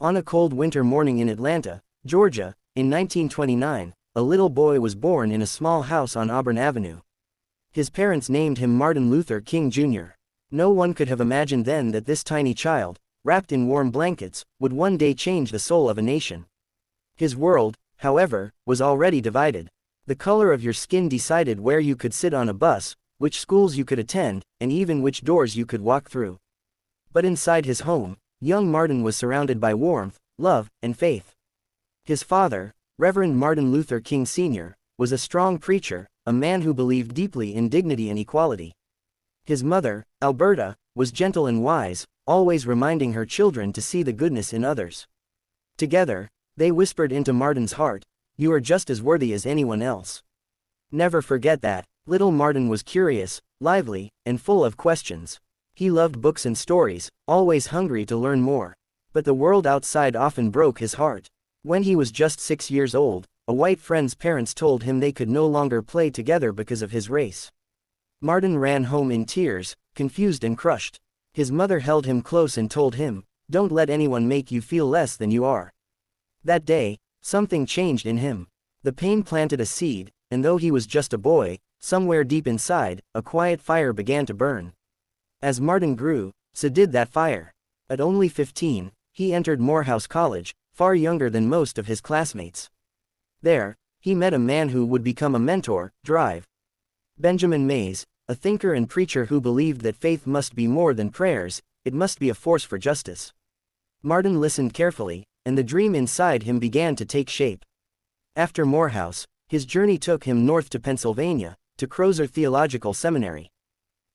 On a cold winter morning in Atlanta, Georgia, in 1929, a little boy was born in a small house on Auburn Avenue. His parents named him Martin Luther King Jr. No one could have imagined then that this tiny child, wrapped in warm blankets, would one day change the soul of a nation. His world, however, was already divided. The color of your skin decided where you could sit on a bus, which schools you could attend, and even which doors you could walk through. But inside his home, young Martin was surrounded by warmth, love, and faith. His father, Reverend Martin Luther King Sr., was a strong preacher, a man who believed deeply in dignity and equality. His mother, Alberta, was gentle and wise, always reminding her children to see the goodness in others. Together, they whispered into Martin's heart, "You are just as worthy as anyone else." Never forget that. Little Martin was curious, lively, and full of questions. He loved books and stories, always hungry to learn more. But the world outside often broke his heart. When he was just 6 years old, a white friend's parents told him they could no longer play together because of his race. Martin ran home in tears, confused and crushed. His mother held him close and told him, "Don't let anyone make you feel less than you are." That day, something changed in him. The pain planted a seed, and though he was just a boy, somewhere deep inside, a quiet fire began to burn. As Martin grew, so did that fire. At only 15, he entered Morehouse College, far younger than most of his classmates. There, he met a man who would become a mentor, Drive. Benjamin Mays, a thinker and preacher who believed that faith must be more than prayers, it must be a force for justice. Martin listened carefully, and the dream inside him began to take shape. After Morehouse, his journey took him north to Pennsylvania, to Crozer Theological Seminary.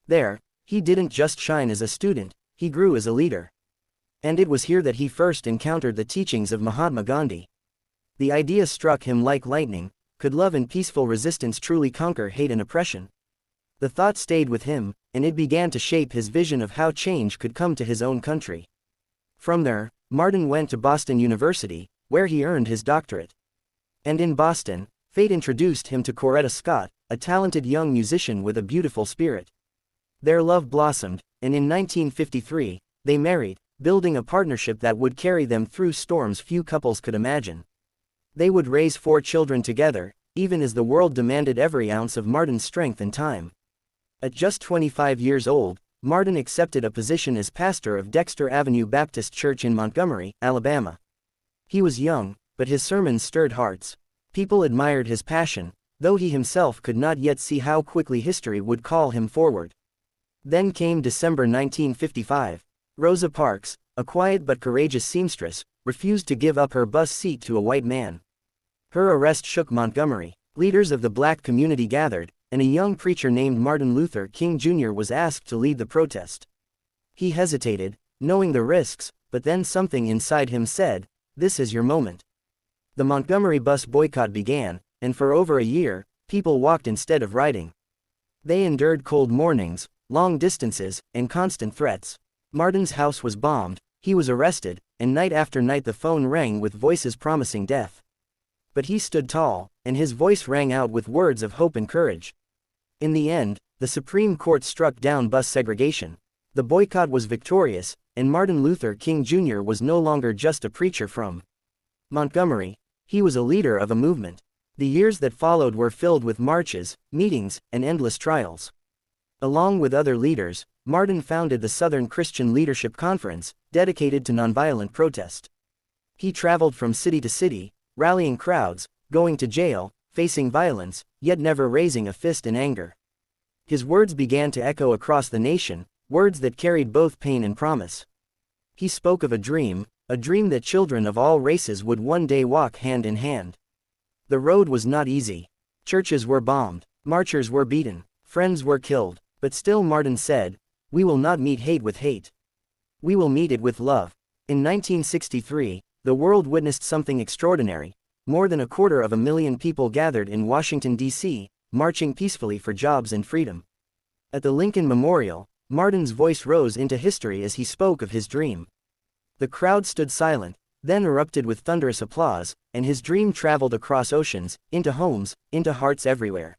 There, he didn't just shine as a student, he grew as a leader. And it was here that he first encountered the teachings of Mahatma Gandhi. The idea struck him like lightning: could love and peaceful resistance truly conquer hate and oppression? The thought stayed with him, and it began to shape his vision of how change could come to his own country. From there, Martin went to Boston University, where he earned his doctorate. And in Boston, fate introduced him to Coretta Scott, a talented young musician with a beautiful spirit. Their love blossomed, and in 1953, they married, building a partnership that would carry them through storms few couples could imagine. They would raise 4 children together, even as the world demanded every ounce of Martin's strength and time. At just 25 years old, Martin accepted a position as pastor of Dexter Avenue Baptist Church in Montgomery, Alabama. He was young, but his sermons stirred hearts. People admired his passion, though he himself could not yet see how quickly history would call him forward. Then came December 1955. Rosa Parks, a quiet but courageous seamstress, refused to give up her bus seat to a white man. Her arrest shook Montgomery. Leaders of the black community gathered, and a young preacher named Martin Luther King Jr. was asked to lead the protest. He hesitated, knowing the risks, but then something inside him said, "This is your moment." The Montgomery Bus Boycott began, and for over a year, people walked instead of riding. They endured cold mornings, long distances, and constant threats. Martin's house was bombed, he was arrested, and night after night the phone rang with voices promising death. But he stood tall, and his voice rang out with words of hope and courage. In the end, the Supreme Court struck down bus segregation. The boycott was victorious, and Martin Luther King Jr. was no longer just a preacher from Montgomery, he was a leader of a movement. The years that followed were filled with marches, meetings, and endless trials. Along with other leaders, Martin founded the Southern Christian Leadership Conference, dedicated to nonviolent protest. He traveled from city to city, rallying crowds, going to jail, facing violence, yet never raising a fist in anger. His words began to echo across the nation, words that carried both pain and promise. He spoke of a dream that children of all races would one day walk hand in hand. The road was not easy. Churches were bombed, marchers were beaten, friends were killed, but still Martin said, "We will not meet hate with hate. We will meet it with love." In 1963, the world witnessed something extraordinary. More than 250,000 people gathered in Washington, D.C., marching peacefully for jobs and freedom. At the Lincoln Memorial, Martin's voice rose into history as he spoke of his dream. The crowd stood silent, then erupted with thunderous applause, and his dream traveled across oceans, into homes, into hearts everywhere.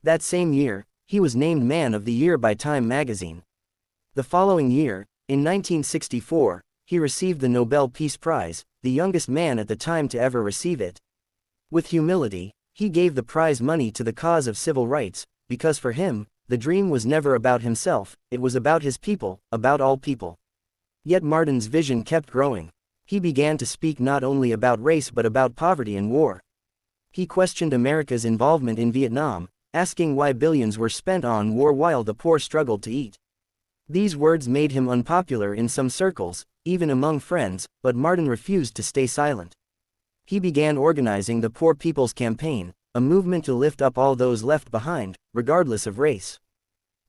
That same year, he was named Man of the Year by Time magazine. The following year, in 1964, he received the Nobel Peace Prize, the youngest man at the time to ever receive it. With humility, he gave the prize money to the cause of civil rights, because for him, the dream was never about himself, it was about his people, about all people. Yet Martin's vision kept growing. He began to speak not only about race but about poverty and war. He questioned America's involvement in Vietnam, asking why billions were spent on war while the poor struggled to eat. These words made him unpopular in some circles, even among friends, but Martin refused to stay silent. He began organizing the Poor People's Campaign, a movement to lift up all those left behind, regardless of race.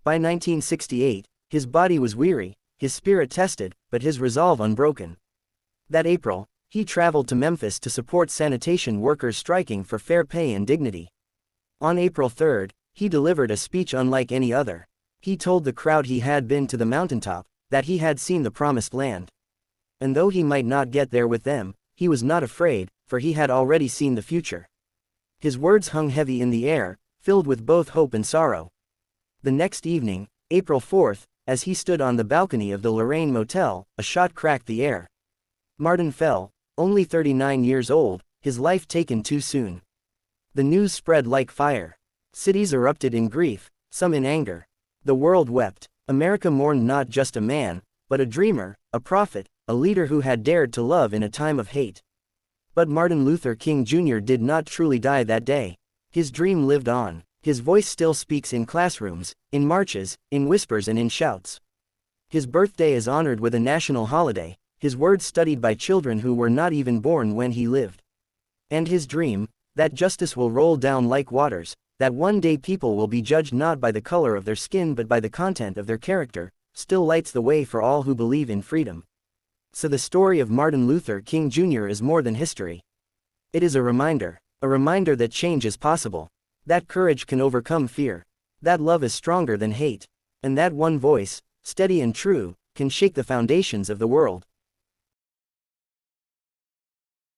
By 1968, his body was weary, his spirit tested, but his resolve unbroken. That April, he traveled to Memphis to support sanitation workers striking for fair pay and dignity. On April 3, he delivered a speech unlike any other. He told the crowd he had been to the mountaintop, that he had seen the promised land. And though he might not get there with them, he was not afraid, for he had already seen the future. His words hung heavy in the air, filled with both hope and sorrow. The next evening, April 4, as he stood on the balcony of the Lorraine Motel, a shot cracked the air. Martin fell, only 39 years old, his life taken too soon. The news spread like fire. Cities erupted in grief, some in anger. The world wept. America mourned not just a man, but a dreamer, a prophet, a leader who had dared to love in a time of hate. But Martin Luther King Jr. did not truly die that day. His dream lived on. His voice still speaks in classrooms, in marches, in whispers and in shouts. His birthday is honored with a national holiday, his words studied by children who were not even born when he lived. And his dream, that justice will roll down like waters, that one day people will be judged not by the color of their skin but by the content of their character, still lights the way for all who believe in freedom. So the story of Martin Luther King Jr. is more than history. It is a reminder that change is possible, that courage can overcome fear, that love is stronger than hate, and that one voice, steady and true, can shake the foundations of the world.